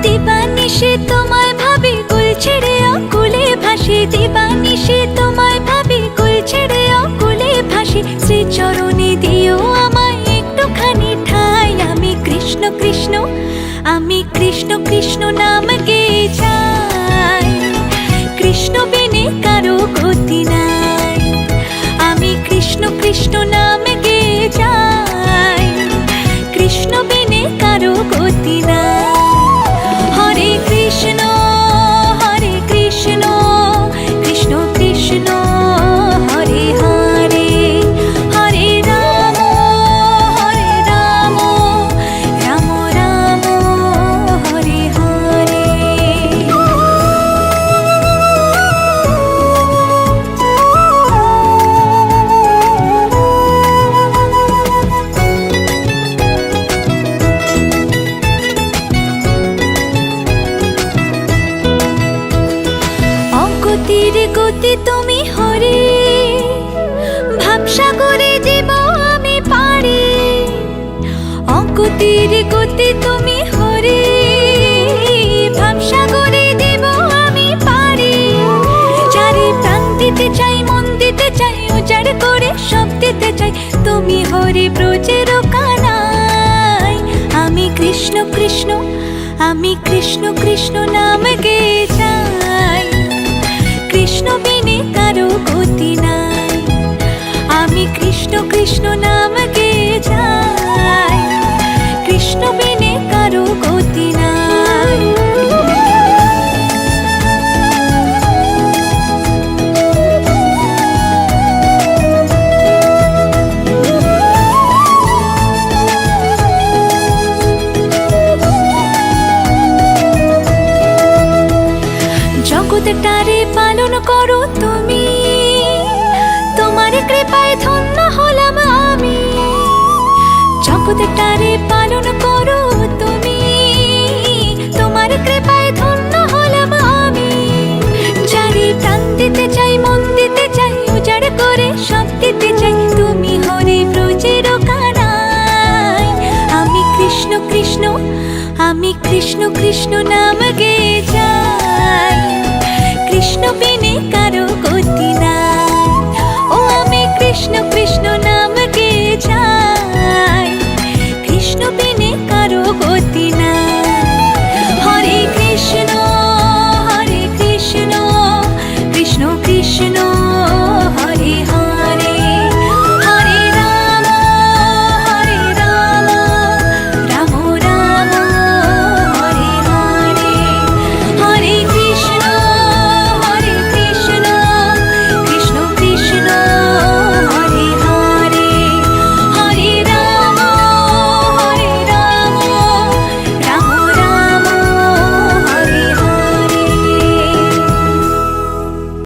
দিবানিশি তোমায় ভাবি, কুল ছেড়ে অকুলে ভাসি। দিবানিশি তোমায় ভাবি, কুল ছেড়ে অকুলে ভাসি। শ্রীচরণে দিও আমায় একটুখানি ঠাই। আমি কৃষ্ণ কৃষ্ণ, আমি কৃষ্ণ কৃষ্ণ নাম গেয়ে যাই। কৃষ্ণ বিনে কারো গতি নাই। আমি কৃষ্ণ কৃষ্ণ নাম গেয়ে যাই। কৃষ্ণ বিনে কারো গতি নাই। হরে কৃষ্ণ হরে কৃষ্ণ, কৃষ্ণ কৃষ্ণ হরে হরে। হরে রাম রাম রাম হরে হরে। অগতির গতি তুমি হরে, ভাবসাগরে জীব আমি পারি। অগতির গতি তুমি হরে, ভাবসাগরে জীব আমি পারি। চারি প্রাণ দিতে চাই, মন দিতে চাই, উজাড় করে সব দিতে চাই। তুমি হরে ব্রজের কানাই। আমি কৃষ্ণ কৃষ্ণ, আমি কৃষ্ণ কৃষ্ণ নাম গেয়ে যাই। কৃষ্ণ বিনে কারো গতি নাই। আমি কৃষ্ণ কৃষ্ণ নাম গেয়ে যাই। কৃষ্ণ বিনে কারো গতি নাই। জগৎটারে পালন করো তুমি, তোমার কৃপায় ধন্য হলাম আমি। জগৎটারে পালন করো তুমি, তোমার কৃপায় ধন্য হলাম আমি। যারে প্রাণ দিতে চাই, মন দিতে চাই, উজাড় করে সব দিতে চাই। তুমি হরে ব্রজের কানাই। আমি কৃষ্ণ কৃষ্ণ, আমি কৃষ্ণ কৃষ্ণ নাম গেয়ে যাই। কৃষ্ণ বিনে কারো